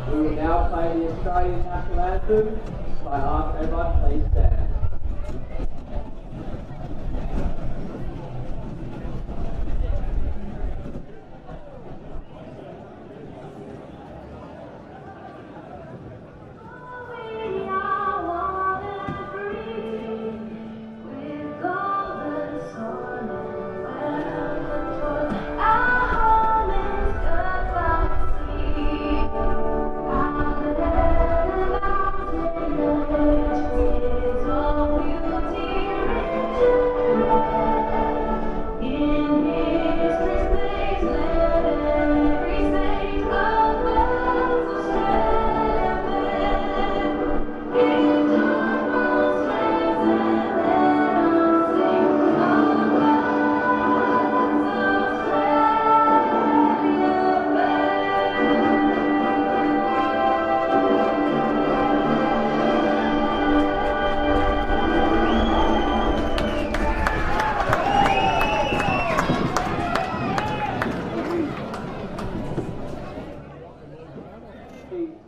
We will now play the Australian National Anthem. I ask everyone, please stand.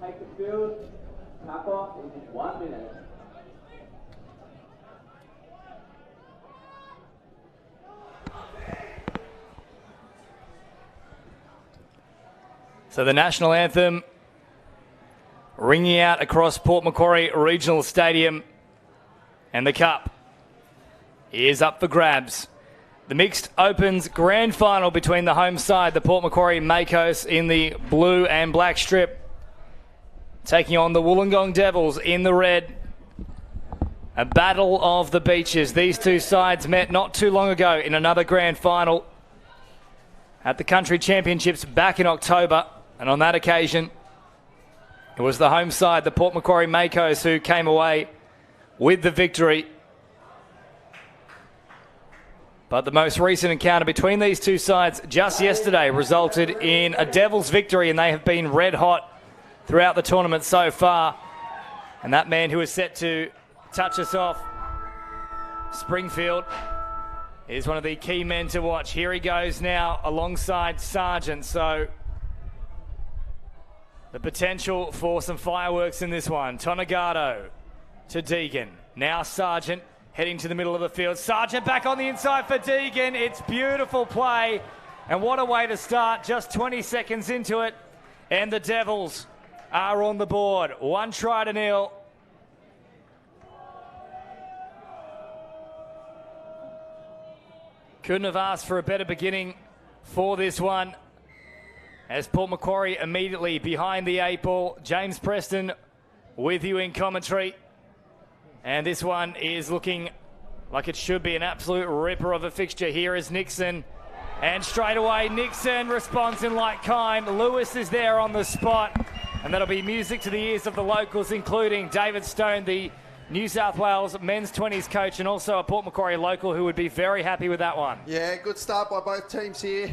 Take the field. Makos in 1 minute. So the national anthem ringing out across Port Macquarie Regional Stadium, and the cup is up for grabs. The Mixed Opens Grand Final between the home side, the Port Macquarie Makos in the blue and black strip, taking on the Wollongong Devils in the red. A battle of the beaches. These two sides met not too long ago in another grand final at the Country Championships back in October. And on that occasion, it was the home side, the Port Macquarie Makos, who came away with the victory. But the most recent encounter between these two sides just yesterday resulted in a Devils victory, and they have been red hot throughout the tournament so far. And that man who is set to touch us off, Springfield, is one of the key men to watch. Here he goes now alongside Sargent. So the potential for some fireworks in this one. Tonegado to Deegan. Now Sargent heading to the middle of the field. Sargent back on the inside for Deegan. It's beautiful play. And what a way to start, just 20 seconds into it. And the Devils are on the board. 1-0. Couldn't have asked for a better beginning for this one, as Port Macquarie immediately behind the 8 ball. James Preston with you in commentary. And this one is looking like it should be an absolute ripper of a fixture. Here is Nixon. And straight away, Nixon responds in like kind. Lewis is there on the spot. And that'll be music to the ears of the locals, including David Stone, the New South Wales men's 20s coach, and also a Port Macquarie local who would be very happy with that one. Yeah, good start by both teams here.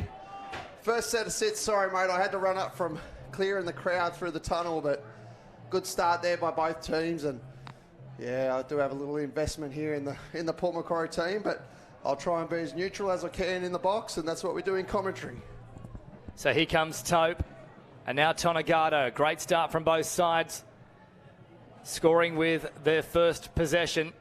First set of sits, sorry mate, I had to run up from clearing the crowd through the tunnel, but good start there by both teams. And yeah, I do have a little investment here in the Port Macquarie team, but I'll try and be as neutral as I can in the box, and that's what we do in commentary. So here comes Tope, and now Tonegado. Great start from both sides, scoring with their first possession.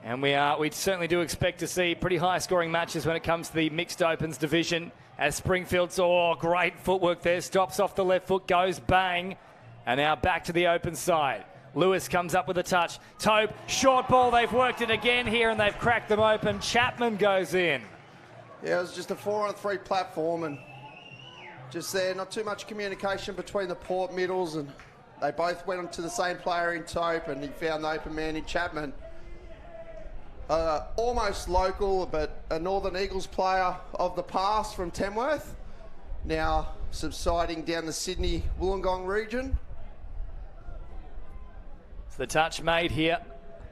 And we certainly do expect to see pretty high scoring matches when it comes to the Mixed Opens division, as Springfield's, great footwork there, stops off the left foot, goes bang, and now back to the open side. Lewis comes up with a touch. Tope, short ball, they've worked it again here and they've cracked them open. Chapman goes in. Yeah, it was just a 4-on-3 platform, and just there, not too much communication between the Port middles, and they both went on to the same player in Tope, and he found the open man in Chapman. Almost local, but a Northern Eagles player of the past from Tamworth, now subsiding down the Sydney Wollongong region. It's the touch made here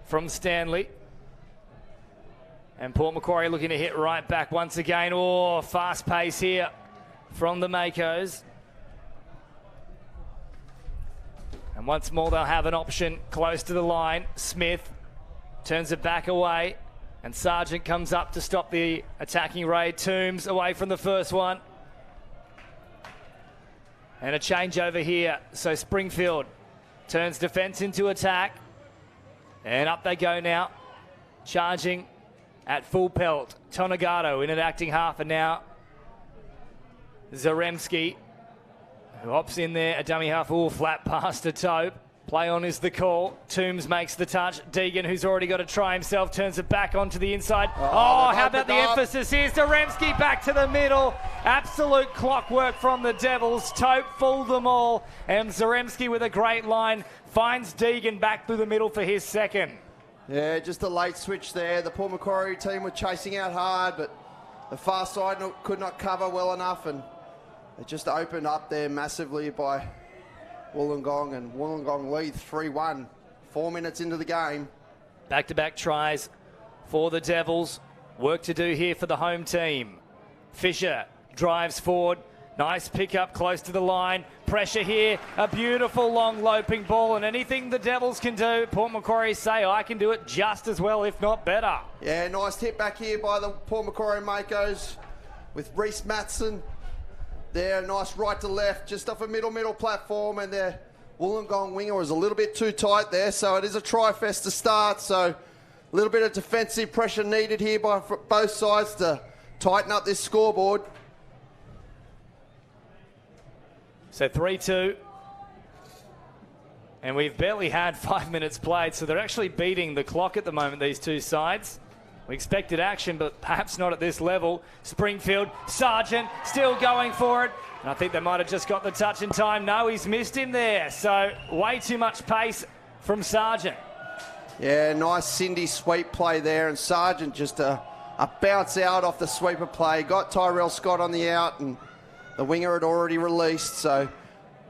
from Stanley. And Port Macquarie looking to hit right back once again. Fast pace here from the Makos. And once more they'll have an option close to the line. Smith turns it back away, and Sargent comes up to stop the attacking raid. Toombs away from the first one. And a change over here. So Springfield turns defence into attack. And up they go now. Charging at full pelt. Tonagato in an acting half, and now Zaremski, who hops in there, a dummy half, all flat past a Tope. Play on is the call. Toombs makes the touch. Deegan, who's already got to try himself, turns it back onto the inside. Oh, how about the emphasis here? Zaremski back to the middle. Absolute clockwork from the Devils. Tope fooled them all. And Zaremski with a great line finds Deegan back through the middle for his second. Yeah, just a late switch there. The Port Macquarie team were chasing out hard, but the far side could not cover well enough, and it just opened up there massively by Wollongong, and Wollongong lead 3-1, 4 minutes into the game. Back-to-back tries for the Devils. Work to do here for the home team. Fisher drives forward. Nice pickup close to the line. Pressure here. A beautiful long loping ball, and anything the Devils can do, Port Macquarie say, I can do it just as well, if not better. Yeah, nice hit back here by the Port Macquarie Makos with Reece Matson. There, nice right to left, just off a middle platform, and their Wollongong winger was a little bit too tight there, so it is a try-fest to start, so a little bit of defensive pressure needed here by both sides to tighten up this scoreboard. So 3-2. And we've barely had 5 minutes played, so they're actually beating the clock at the moment, these two sides. We expected action, but perhaps not at this level. Springfield, Sargent still going for it. And I think they might have just got the touch in time. No, he's missed him there. So way too much pace from Sargent. Yeah, nice Cindy sweep play there, and Sargent just a bounce out off the sweeper play. Got Tyrell Scott on the out, and the winger had already released. So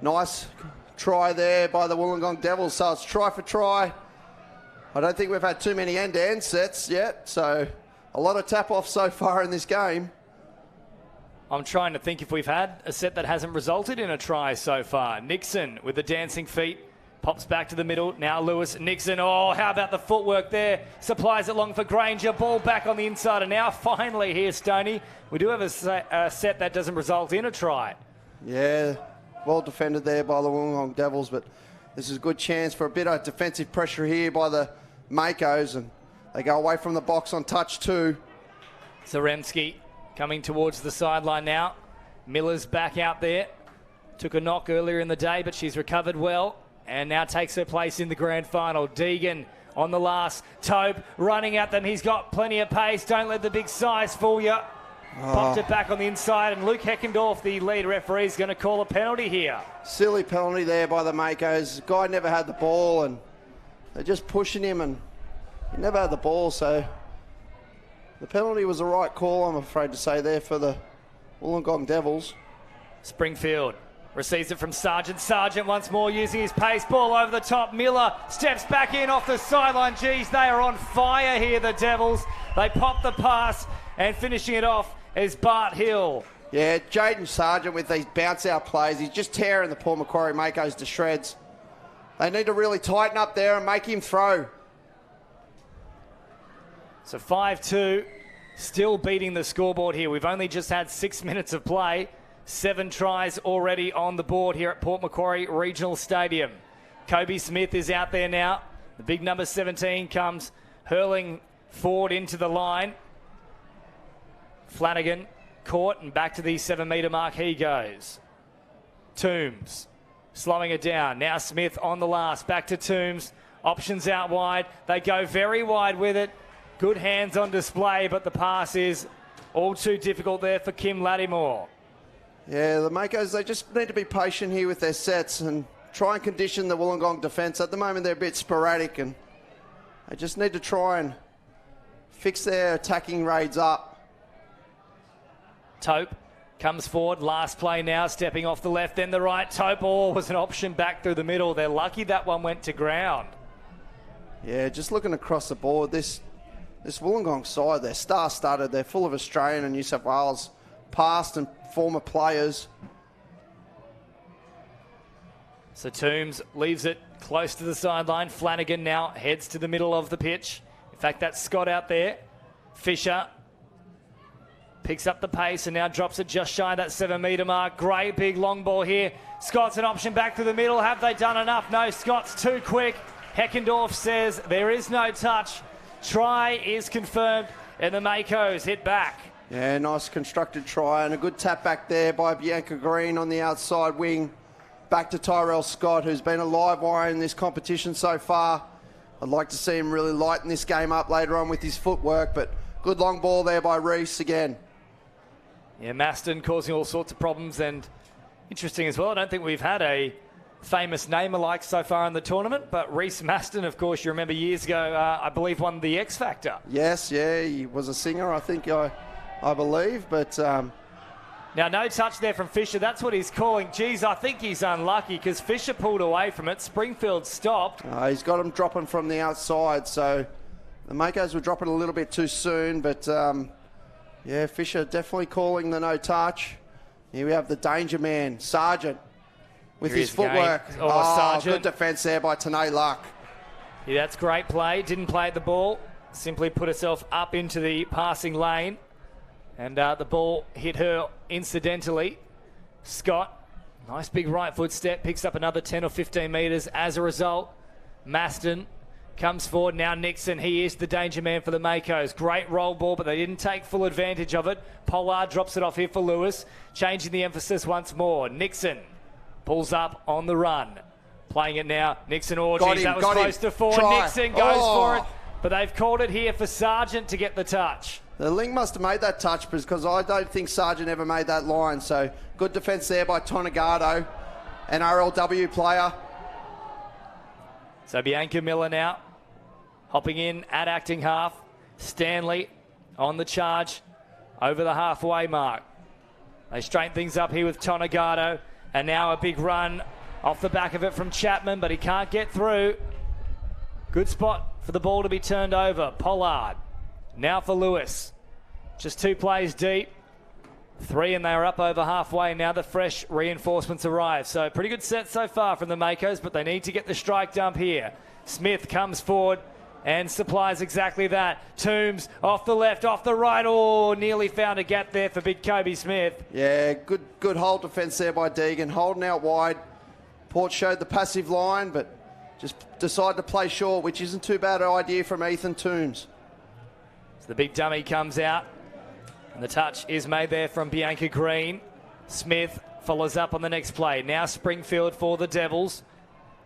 nice try there by the Wollongong Devils. So it's try for try. I don't think we've had too many end-to-end sets yet, so a lot of tap-offs so far in this game. I'm trying to think if we've had a set that hasn't resulted in a try so far. Nixon with the dancing feet. Pops back to the middle. Now Lewis. Nixon. Oh, how about the footwork there? Supplies it long for Granger. Ball back on the inside. And now finally here, Stoney, we do have a set that doesn't result in a try. Yeah, well defended there by the Wollongong Devils, but this is a good chance for a bit of defensive pressure here by the Makos, and they go away from the box on touch too. Zaremski coming towards the sideline now. Miller's back out there. Took a knock earlier in the day, but she's recovered well and now takes her place in the grand final. Deegan on the last. Tope running at them. He's got plenty of pace. Don't let the big size fool you. Popped it back on the inside, and Luke Heckendorf, the lead referee, is going to call a penalty here. Silly penalty there by the Makos. The guy never had the ball, and they're just pushing him, and he never had the ball, so the penalty was the right call, I'm afraid to say, there for the Wollongong Devils. Springfield receives it from Sargent. Sargent once more using his pace. Ball over the top. Miller steps back in off the sideline. Geez, they are on fire here, the Devils. They pop the pass, and finishing it off is Bart Hill. Yeah, Jaden Sargent with these bounce-out plays. He's just tearing the Port Macquarie Makos to shreds. They need to really tighten up there and make him throw. So 5-2, still beating the scoreboard here. We've only just had 6 minutes of play. 7 tries already on the board here at Port Macquarie Regional Stadium. Kobe Smith is out there now. The big number 17 comes hurling forward into the line. Flanagan caught, and back to the 7 metre mark he goes. Toombs slowing it down. Now Smith on the last. Back to Toombs. Options out wide. They go very wide with it. Good hands on display, but the pass is all too difficult there for Kim Lattimore. Yeah, the Makos, they just need to be patient here with their sets and try and condition the Wollongong defence. At the moment, they're a bit sporadic, and they just need to try and fix their attacking raids up. Tope comes forward. Last play now, stepping off the left, then the right. Tope was an option back through the middle. They're lucky that one went to ground. Yeah, just looking across the board, this Wollongong side, they're star-studded. They're full of Australian and New South Wales past and former players. So Toombs leaves it close to the sideline. Flanagan now heads to the middle of the pitch. In fact, that's Scott out there. Fisher Picks up the pace and now drops it just shy of that 7 metre mark. Great big long ball here. Scott's an option back to the middle. Have they done enough? No, Scott's too quick. Heckendorf says there is no touch. Try is confirmed and the Makos hit back. Yeah, nice constructed try and a good tap back there by Bianca Green on the outside wing. Back to Tyrell Scott, who's been a live wire in this competition so far. I'd like to see him really lighten this game up later on with his footwork, but good long ball there by Reese again. Yeah, Maston causing all sorts of problems, and interesting as well, I don't think we've had a famous name alike so far in the tournament, but Reese Maston, of course, you remember years ago, I believe won the X Factor. Yes, yeah, he was a singer, I think, I believe, but... Now, no touch there from Fisher. That's what he's calling. Geez, I think he's unlucky because Fisher pulled away from it. Springfield stopped. He's got him dropping from the outside, so the Makos were dropping a little bit too soon, but... yeah, Fisher definitely calling the no touch. Here we have the danger man, Sargent, with his footwork. Sargent. Good defence there by Tanae Luck. Yeah, that's great play. Didn't play at the ball. Simply put herself up into the passing lane. And the ball hit her incidentally. Scott, nice big right foot step, picks up another 10 or 15 metres as a result. Maston comes forward. Now Nixon, he is the danger man for the Makos. Great roll ball, but they didn't take full advantage of it. Pollard drops it off here for Lewis, changing the emphasis once more. Nixon pulls up on the run. Playing it now. Nixon, geez, that was close to four. Try. Nixon goes for it, but they've called it here for Sargent to get the touch. The Ling must have made that touch because I don't think Sargent ever made that line. So good defence there by Tonegado, an RLW player. So Bianca Miller now hopping in at acting half. Stanley on the charge over the halfway mark. They straighten things up here with Tonegado. And now a big run off the back of it from Chapman, but he can't get through. Good spot for the ball to be turned over. Pollard now for Lewis. Just 2 plays deep. 3 and they are up over halfway. Now the fresh reinforcements arrive. So pretty good set so far from the Makos, but they need to get the strike dump here. Smith comes forward and supplies exactly that. Toombs off the left, off the right. Oh, nearly found a gap there for big Kobe Smith. Yeah, good hold defence there by Deegan. Holding out wide. Port showed the passive line, but just decided to play short, which isn't too bad an idea from Ethan Toombs. So the big dummy comes out. And the touch is made there from Bianca Green. Smith follows up on the next play. Now Springfield for the Devils.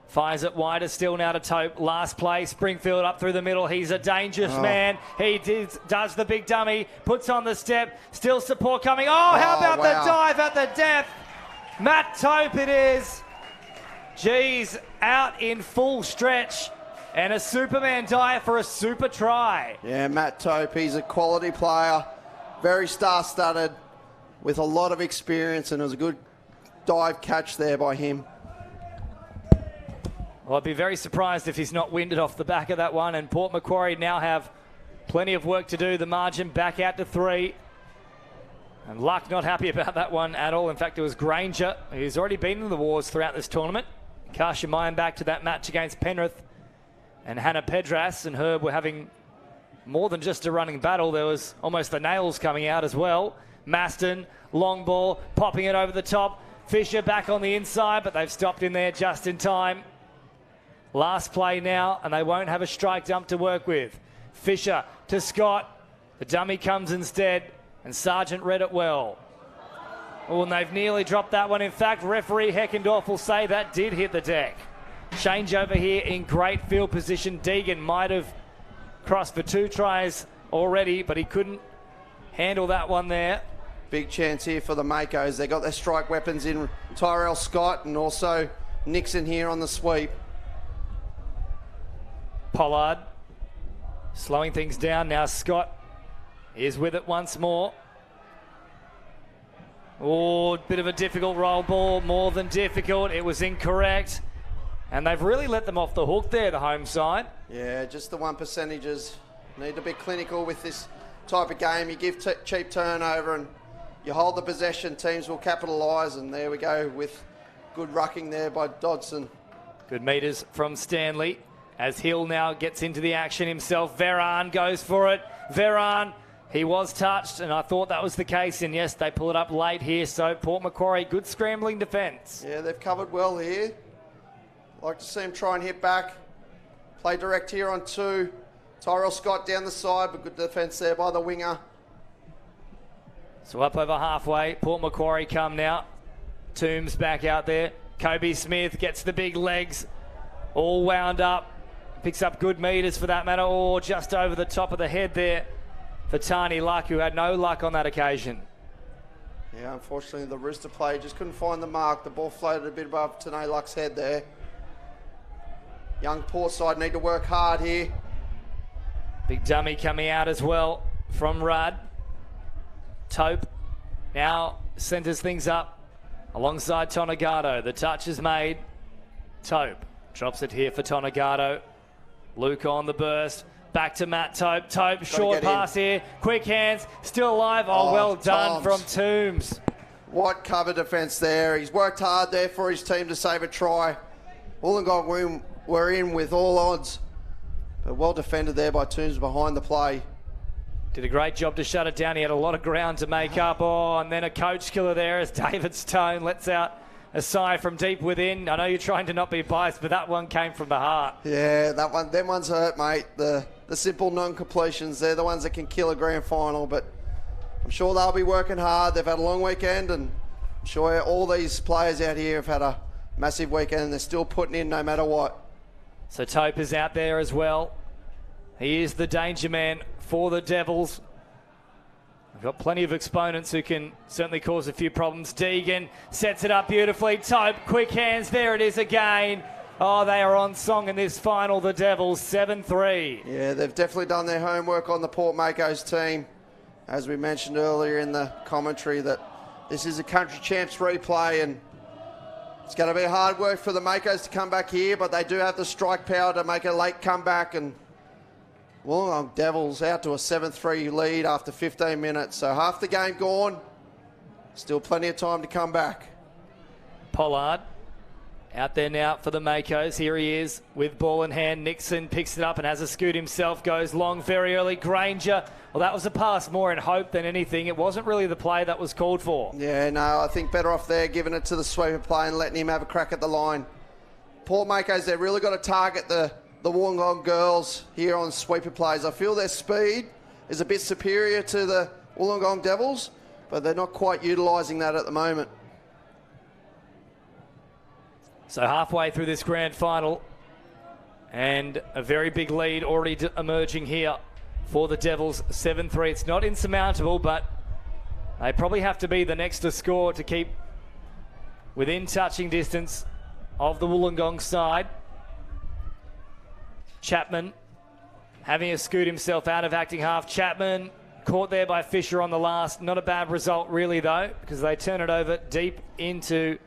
Fires it wider still now to Tope. Last play, Springfield up through the middle. He's a dangerous man. He does the big dummy, puts on the step. Still support coming. How about the dive at the depth? Matt Tope it is. Geez, out in full stretch. And a Superman dive for a super try. Yeah, Matt Tope, he's a quality player. Very star-studded with a lot of experience, and it was a good dive catch there by him. Well, I'd be very surprised if he's not winded off the back of that one, and Port Macquarie now have plenty of work to do. The margin back out to 3. And Luck not happy about that one at all. In fact, it was Granger, who's already been in the wars throughout this tournament. Cast your mind back to that match against Penrith. And Hannah Pedras and Herb were having more than just a running battle. There was almost the nails coming out as well. Maston, long ball, popping it over the top. Fisher back on the inside, but they've stopped in there just in time. Last play now, and they won't have a strike dump to work with. Fisher to Scott. The dummy comes instead, and Sargent read it well. Oh, and they've nearly dropped that one. In fact, referee Heckendorf will say that did hit the deck. Changeover here in great field position. Deegan might have crossed for 2 tries already, but he couldn't handle that one there. Big chance here for the Makos. They got their strike weapons in Tyrell Scott and also Nixon here on the sweep. Pollard slowing things down. Now Scott is with it once more. Oh, bit of a difficult roll ball, more than difficult. It was incorrect. And they've really let them off the hook there, the home side. Yeah, just the 1%ers. Need to be clinical with this type of game. You give cheap turnover and you hold the possession, teams will capitalise, and there we go with good rucking there by Dodson. Good metres from Stanley as Hill now gets into the action himself. Veran goes for it. Veran, He was touched, and I thought that was the case. And yes, they pull it up late here. So Port Macquarie, good scrambling defence. Yeah, they've covered well here. Like to see him try and hit back. Play direct here on 2. Tyrell Scott down the side, but good defence there by the winger. So up over halfway. Port Macquarie come now. Toombs back out there. Kobe Smith gets the big legs. All wound up. Picks up good metres for that matter. Or just over the top of the head there for Tani Luck, who had no luck on that occasion. Yeah, unfortunately the Rooster player just couldn't find the mark. The ball floated a bit above Tani Luck's head there. Young Port side need to work hard here. Big dummy coming out as well from Rudd. Tope now centres things up alongside Tonagato. The touch is made. Tope drops it here for Tonagato. Luke on the burst. Back to Matt Tope. Tope, short pass here. Quick hands. Still alive. Oh, well done from Toombs. What cover defence there. He's worked hard there for his team to save a try. Wollongong were in with all odds. But well defended there by Toombs behind the play. Did a great job to shut it down. He had a lot of ground to make up. Oh, and then a coach killer there as David Stone lets out a sigh from deep within. I know you're trying to not be biased, but that one came from the heart. Yeah, them ones hurt, mate. The simple non-completions, they're the ones that can kill a grand final. But I'm sure they'll be working hard. They've had a long weekend, and I'm sure all these players out here have had a massive weekend, and they're still putting in no matter what. So Tope is out there as well. He is the danger man for the Devils. We've got plenty of exponents who can certainly cause a few problems. Deegan sets it up beautifully. Tope, quick hands. There it is again. Oh, they are on song in this final, the Devils, 7-3. Yeah, they've definitely done their homework on the Port Makos team. As we mentioned earlier in the commentary, that this is a country champs replay, and it's going to be hard work for the Makos to come back here, but they do have the strike power to make a late comeback. And Wollongong Devils out to a 7-3 lead after 15 minutes. So half the game gone. Still plenty of time to come back. Pollard out there now for the Makos. Here he is with ball in hand. Nixon picks it up and has a scoot himself. Goes long very early. Granger. Well, that was a pass more in hope than anything. It wasn't really the play that was called for. Yeah, no, I think better off there giving it to the sweeper play and letting him have a crack at the line. Port Makos, they've really got to target the Wollongong girls here on sweeper plays. I feel their speed is a bit superior to the Wollongong Devils, but they're not quite utilising that at the moment. So halfway through this grand final, and a very big lead already emerging here for the Devils, 7-3. It's not insurmountable, but they probably have to be the next to score to keep within touching distance of the Wollongong side. Chapman having a scoot himself out of acting half. Chapman caught there by Fisher on the last. Not a bad result really though, because they turn it over deep into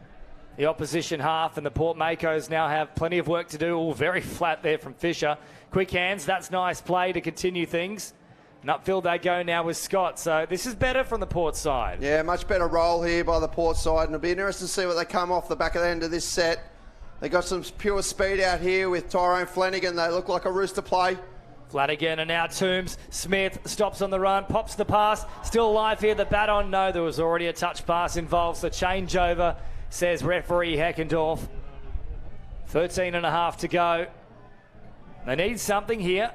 the opposition half, and the Port Makos now have plenty of work to do. All very flat there from Fisher. Quick hands, that's nice play to continue things. And upfield they go now with Scott. So this is better from the Port side. Yeah, much better roll here by the Port side, and it'll be interesting to see what they come off the back of the end of this set. They got some pure speed out here with Tyrone Flanagan. They look like a Rooster play. Flanagan and now Toombs. Smith stops on the run, pops the pass. Still alive here, the bat on. No, there was already a touch pass involved. So changeover, says referee Heckendorf. 13 and a half to go. They need something here.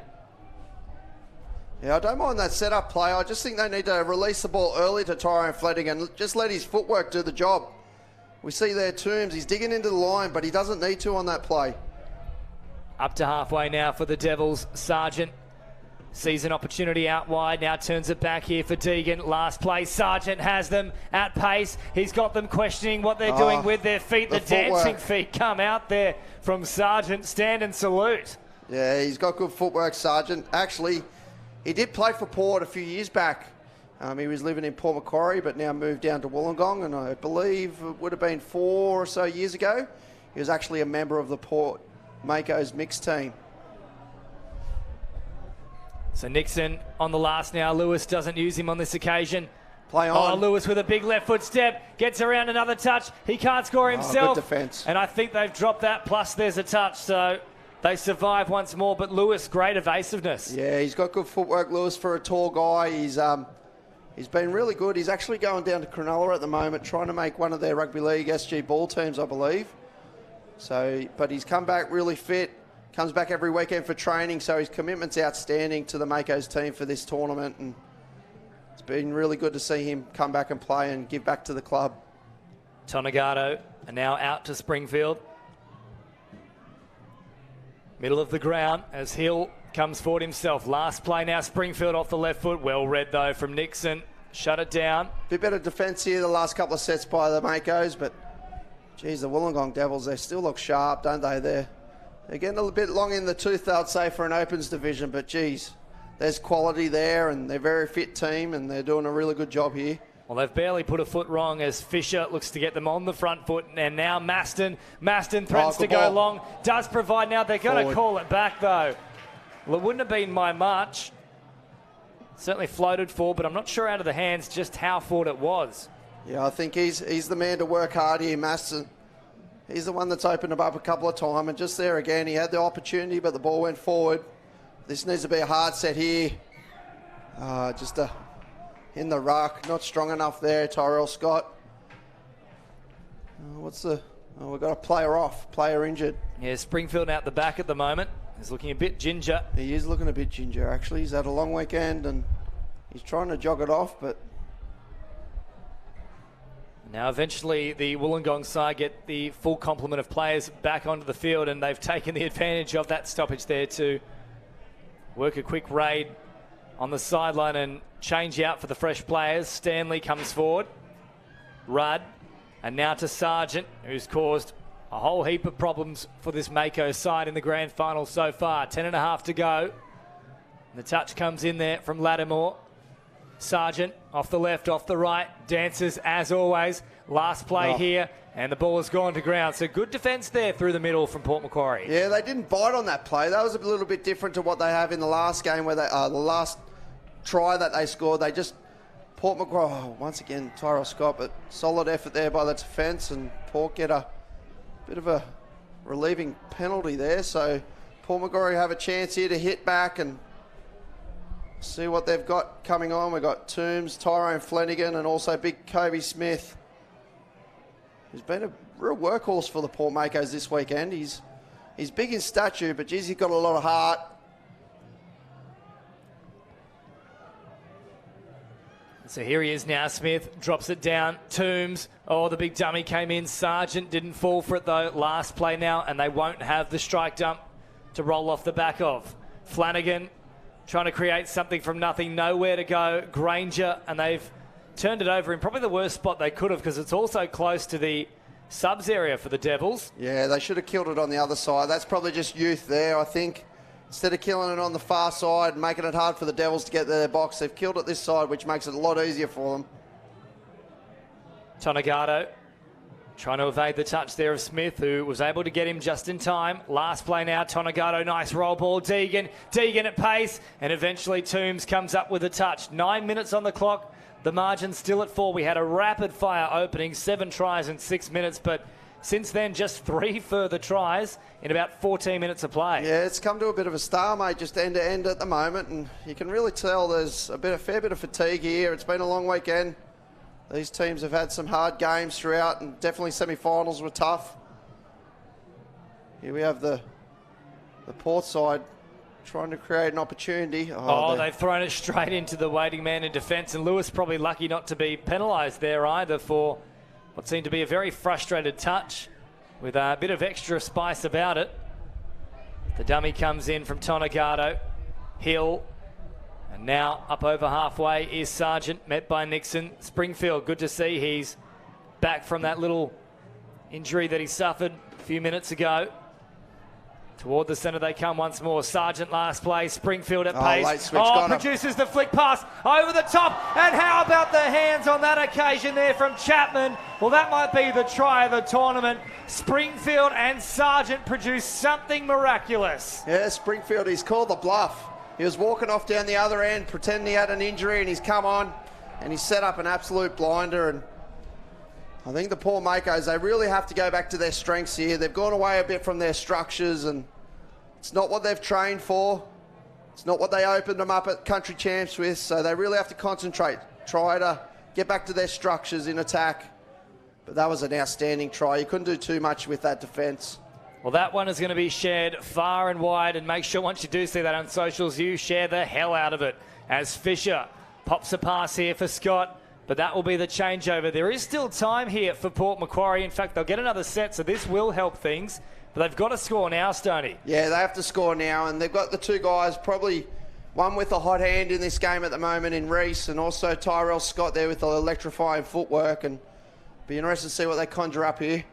Yeah, I don't mind that setup play. I just think they need to release the ball early to Tyrone Flanagan. Just let his footwork do the job. We see there Toombs, he's digging into the line, but he doesn't need to on that play. Up to halfway now for the Devils. Sargent sees an opportunity out wide, now turns it back here for Deegan. Last play, Sargent has them at pace. He's got them questioning what they're doing with their feet. The dancing feet come out there from Sargent. Stand and salute. Yeah, he's got good footwork, Sargent. Actually, he did play for Port a few years back. He was living in Port Macquarie, but now moved down to Wollongong, and I believe it would have been 4 or so years ago. He was actually a member of the Port Makos mixed team. So Nixon on the last now. Lewis doesn't use him on this occasion. Play on. Oh, Lewis with a big left foot step. Gets around another touch. He can't score himself. Good defence. And I think they've dropped that, plus there's a touch. So They survive once more, but Lewis, great evasiveness. Yeah, he's got good footwork, Lewis, for a tall guy. He's been really good. He's actually going down to Cronulla at the moment, trying to make one of their rugby league SG ball teams, I believe. So, but he's come back really fit, comes back every weekend for training, so his commitment's outstanding to the Makos team for this tournament, and it's been really good to see him come back and play and give back to the club. Tonagato are now out to Springfield. Middle of the ground as Hill comes forward himself. Last play now, Springfield off the left foot. Well read though from Nixon. Shut it down. Bit better defence here the last couple of sets by the Makos, but geez, the Wollongong Devils, they still look sharp, don't they? They're getting a bit long in the tooth, I'd say, for an Opens division, but geez, there's quality there and they're a very fit team and they're doing a really good job here. Well, they've barely put a foot wrong as Fisher looks to get them on the front foot. And now Maston threatens to go long. Does provide now. They're going to call it back, though. Well, it wouldn't have been by much. Certainly floated forward, but I'm not sure out of the hands just how forward it was. Yeah, I think he's the man to work hard here, Maston. He's the one that's opened him up a couple of times. And just there again, he had the opportunity, but the ball went forward. This needs to be a hard set here. In the ruck, not strong enough there, Tyrell Scott. We've got a player off, player injured. Yeah, Springfield out the back at the moment. He's looking a bit ginger. He is looking a bit ginger, actually. He's had a long weekend and he's trying to jog it off, but... Now eventually the Wollongong side get the full complement of players back onto the field, and they've taken the advantage of that stoppage there to work a quick raid on the sideline and change out for the fresh players. Stanley comes forward. Rudd. And now to Sargent, who's caused a whole heap of problems for this Makos side in the grand final so far. 10.5 to go. And the touch comes in there from Lattimore. Sargent off the left, off the right. Dances as always. Last play here. And the ball has gone to ground. So good defence there through the middle from Port Macquarie. Yeah, they didn't bite on that play. That was a little bit different to what they have in the last game, where they the last try that they scored. They just... Port Macquarie, once again, Tyrell Scott, but solid effort there by the defence, and Port get a bit of a relieving penalty there. So Port Macquarie have a chance here to hit back and see what they've got coming on. We've got Toombs, Tyrone Flanagan, and also big Kobe Smith, who's been a real workhorse for the Port Makos this weekend. He's big in stature, but geez, he's got a lot of heart. So here he is now. Smith drops it down. Toombs. Oh, the big dummy came in. Sargent didn't fall for it, though. Last play now, and they won't have the strike dump to roll off the back of. Flanagan trying to create something from nothing. Nowhere to go. Granger, and they've turned it over in probably the worst spot they could have, because it's also close to the subs area for the Devils. Yeah, they should have killed it on the other side. That's probably just youth there, I think. Instead of killing it on the far side, making it hard for the Devils to get their box, they've killed it this side, which makes it a lot easier for them. Tonagato trying to evade the touch there of Smith, who was able to get him just in time. Last play now, Tonagato, nice roll ball. Deegan at pace, and eventually Toombs comes up with a touch. 9 minutes on the clock, the margin still at 4. We had a rapid fire opening, 7 tries in 6 minutes, but since then, just 3 further tries in about 14 minutes of play. Yeah, it's come to a bit of a stalemate, just end to end at the moment, and you can really tell there's a fair bit of fatigue here. It's been a long weekend. These teams have had some hard games throughout, and definitely semi-finals were tough. Here we have the Port side trying to create an opportunity. They've thrown it straight into the waiting man in defence, and Lewis probably lucky not to be penalised there either for what seemed to be a very frustrated touch with a bit of extra spice about it. The dummy comes in from Tonagato. Hill. And now up over halfway is Sargent, met by Nixon. Springfield, good to see he's back from that little injury that he suffered a few minutes ago. Toward the centre they come once more. Sargent last play. Springfield at pace. Late switch, produces the flick pass over the top. And how about the hands on that occasion there from Chapman? Well, that might be the try of the tournament. Springfield and Sargent produce something miraculous. Yeah, Springfield, he's called the bluff. He was walking off down the other end, pretending he had an injury, and he's come on and he's set up an absolute blinder. And I think the Port Makos, they really have to go back to their strengths here. They've gone away a bit from their structures, and It's not what they've trained for. It's not what they opened them up at country champs with, so they really have to concentrate, try to get back to their structures in attack. But that was an outstanding try. You couldn't do too much with that defence. Well, that one is going to be shared far and wide, and make sure once you do see that on socials, you share the hell out of it. As Fisher pops a pass here for Scott, but that will be the changeover. There is still time here for Port Macquarie. In fact, they'll get another set, so this will help things. But they've got to score now, Stoney. Yeah, they have to score now, and they've got the two guys, probably one with a hot hand in this game at the moment in Reese, and also Tyrell Scott there with the electrifying footwork, and be interested to see what they conjure up here.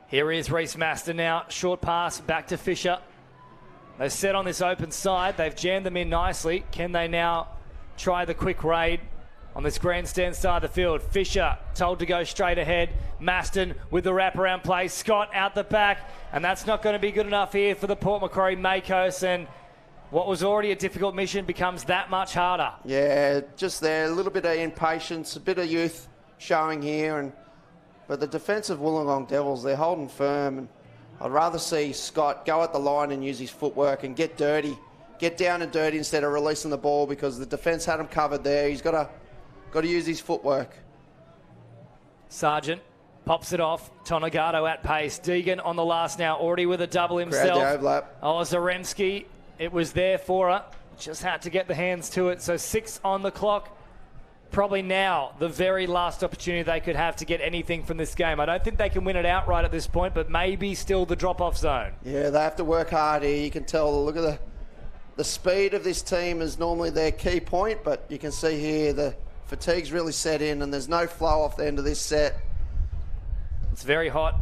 Here is Reese Master now. Short pass back to Fisher. They're set on this open side. They've jammed them in nicely. Can they now try the quick raid on this grandstand side of the field? Fisher told to go straight ahead. Maston with the wraparound play. Scott out the back. And that's not going to be good enough here for the Port Macquarie Makos. And what was already a difficult mission becomes that much harder. Yeah, just there. A little bit of impatience, a bit of youth showing here. But the defensive Wollongong Devils, they're holding firm. And I'd rather see Scott go at the line and use his footwork and get dirty. Get down and dirty instead of releasing the ball, because the defence had him covered there. He's got to use his footwork. Sargent pops it off. Tonagato at pace. Deegan on the last now, already with a double himself. Crowd overlap. Oh, Zaremski, it was there for her. Just had to get the hands to it. So 6 on the clock. Probably now the very last opportunity they could have to get anything from this game. I don't think they can win it outright at this point, but maybe still the drop-off zone. Yeah, they have to work hard here. You can tell, look at the speed of this team is normally their key point, but you can see here the fatigue's really set in and there's no flow off the end of this set. It's very hot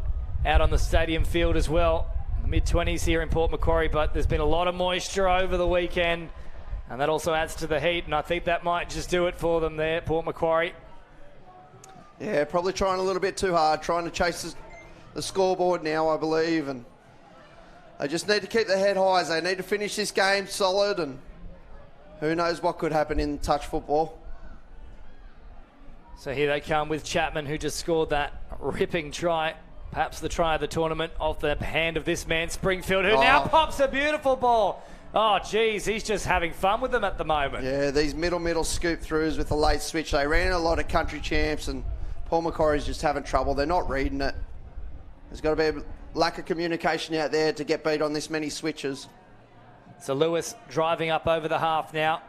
out on the stadium field as well. Mid-20s here in Port Macquarie, but there's been a lot of moisture over the weekend. And that also adds to the heat, and I think that might just do it for them there, Port Macquarie. Yeah, probably trying a little bit too hard, trying to chase the scoreboard now, I believe. And they just need to keep their head high. They need to finish this game solid, and who knows what could happen in touch football. So here they come with Chapman, who just scored that ripping try. Perhaps the try of the tournament off the hand of this man, Springfield, who now pops a beautiful ball. Oh, geez, he's just having fun with them at the moment. Yeah, these middle scoop throughs with the late switch. They ran a lot of country champs, and Paul Macquarie's just having trouble. They're not reading it. There's got to be a lack of communication out there to get beat on this many switches. So Lewis driving up over the half now.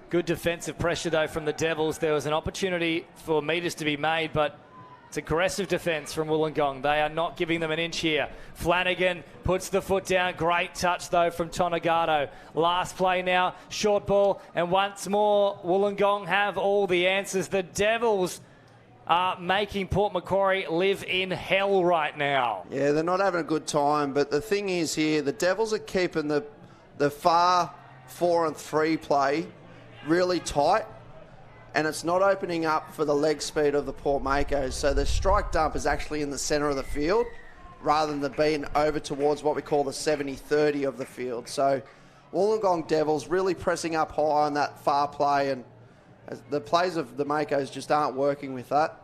Good defensive pressure, though, from the Devils. There was an opportunity for meters to be made, but it's aggressive defence from Wollongong. They are not giving them an inch here. Flanagan puts the foot down. Great touch, though, from Tonagato. Last play now. Short ball. And once more, Wollongong have all the answers. The Devils are making Port Macquarie live in hell right now. Yeah, they're not having a good time. But the thing is here, the Devils are keeping the far 4 and 3 play really tight. And it's not opening up for the leg speed of the Port Makos. So the strike dump is actually in the centre of the field rather than being over towards what we call the 70-30 of the field. So Wollongong Devils really pressing up high on that far play, and the plays of the Makos just aren't working with that.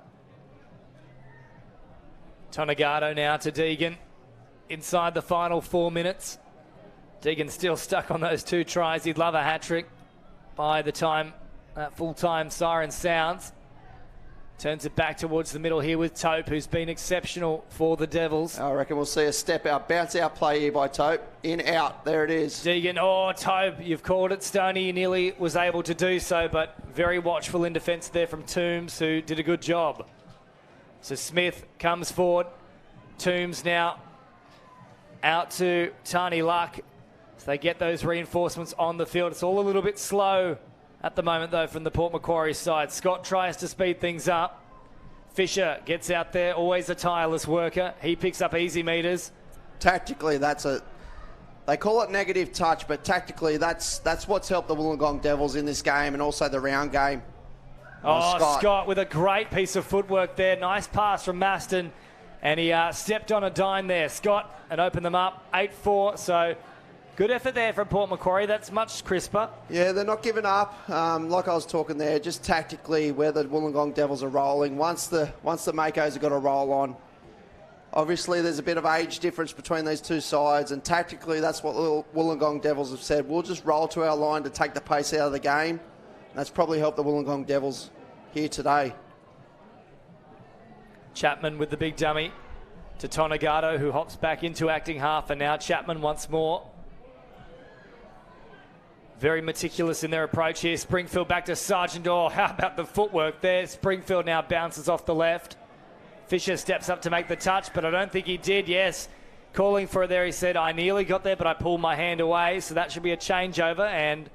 Tonagato now to Deegan inside the final 4 minutes. Deegan still stuck on those 2 tries. He'd love a hat-trick by the time that full-time siren sounds. Turns it back towards the middle here with Tope, who's been exceptional for the Devils. I reckon we'll see a step out, bounce out play here by Tope. In, out, there it is. Deegan, Tope, you've called it. Stoney, he nearly was able to do so, but very watchful in defence there from Toombs, who did a good job. So Smith comes forward. Toombs now out to Tani Luck. So they get those reinforcements on the field. It's all a little bit slow at the moment, though, from the Port Macquarie side. Scott tries to speed things up. Fisher gets out there, always a tireless worker. He picks up easy meters. Tactically, they call it negative touch, but tactically, that's what's helped the Wollongong Devils in this game and also the round game. Scott with a great piece of footwork there. Nice pass from Maston, and he stepped on a dime there. Scott, and opened them up, 8-4, so good effort there from Port Macquarie. That's much crisper. Yeah, they're not giving up. Like I was talking there, just tactically where the Wollongong Devils are rolling. Once the Makos have got a roll on, Obviously, there's a bit of age difference between these two sides, and tactically, that's what the Wollongong Devils have said. We'll just roll to our line to take the pace out of the game. And that's probably helped the Wollongong Devils here today. Chapman with the big dummy to Tonagato, who hops back into acting half, and now Chapman once more. Very meticulous in their approach here. Springfield back to Sargent. Oh, how about the footwork there? Springfield now bounces off the left. Fisher steps up to make the touch, but I don't think he did. Yes, calling for it there. He said, I nearly got there, but I pulled my hand away. So that should be a changeover. And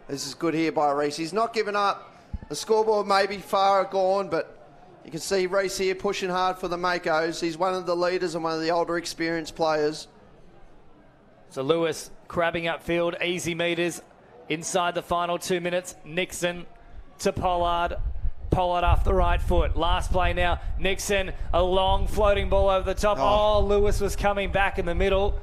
this is good here by Reese. He's not given up. The scoreboard may be far gone, but you can see Reese here pushing hard for the Makos. He's one of the leaders and one of the older experienced players. So Lewis crabbing upfield, easy meters inside the final 2 minutes. Nixon to Pollard. Pollard off the right foot. Last play now. Nixon, a long floating ball over the top. Oh, Lewis was coming back in the middle.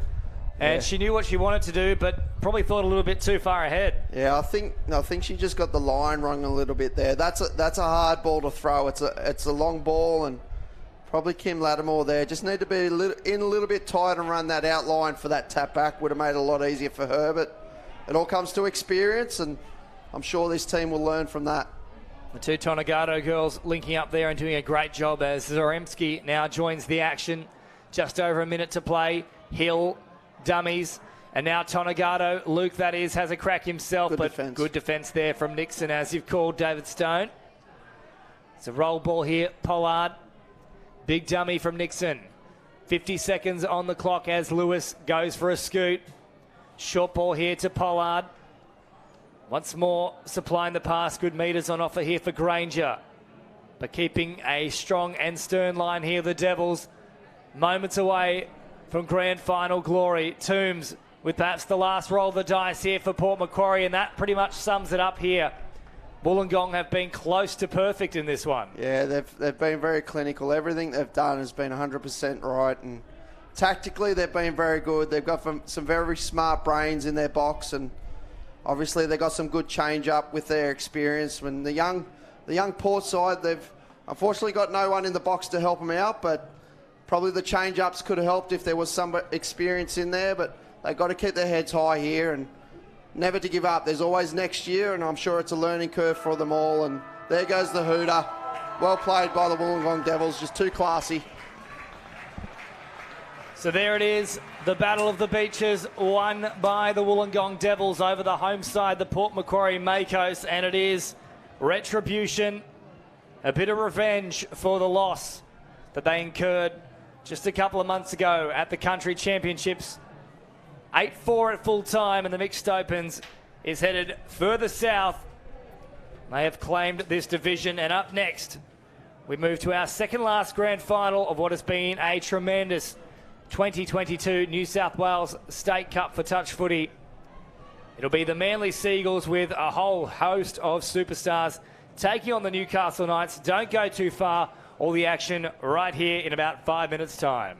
And she knew what she wanted to do, but probably thought a little bit too far ahead. Yeah, I think she just got the line wrong a little bit there. That's a hard ball to throw. It's a long ball, and probably Kim Lattimore there just need to be a little bit tight and run that outline for that tap back. Would have made it a lot easier for her, but it all comes to experience, and I'm sure this team will learn from that. The two Tonagato girls linking up there and doing a great job as Zoremski now joins the action. Just over a minute to play. Hill, dummies, and now Tonagato, Luke that is, has a crack himself, good defence there from Nixon, as you've called, David Stone. It's a roll ball here, Pollard. Big dummy from Nixon. 50 seconds on the clock as Lewis goes for a scoot. Short ball here to Pollard. Once more supplying the pass. Good meters on offer here for Granger. But keeping a strong and stern line here, the Devils. Moments away from grand final glory. Toombs with perhaps the last roll of the dice here for Port Macquarie, and that pretty much sums it up here. Wollongong have been close to perfect in this one. Yeah, they've been very clinical. Everything they've done has been 100% right, and tactically they've been very good. They've got some very smart brains in their box, and obviously they've got some good change up with their experience. When the young Port side, they've unfortunately got no one in the box to help them out, but probably the change ups could have helped if there was some experience in there. But they've got to keep their heads high here and never to give up. There's always next year, and I'm sure it's a learning curve for them all. And there goes the hooter. Well played by the Wollongong Devils, just too classy. So there it is, the Battle of the Beaches, won by the Wollongong Devils over the home side, the Port Macquarie Makos, and it is retribution, a bit of revenge for the loss that they incurred just a couple of months ago at the Country Championships. 8-4 at full time, and the Mixed Opens is headed further south. They have claimed this division, and up next, we move to our second last grand final of what has been a tremendous 2022 New South Wales State Cup for touch footy. It'll be the Manly Seagulls with a whole host of superstars taking on the Newcastle Knights. Don't go too far. All the action right here in about 5 minutes' time.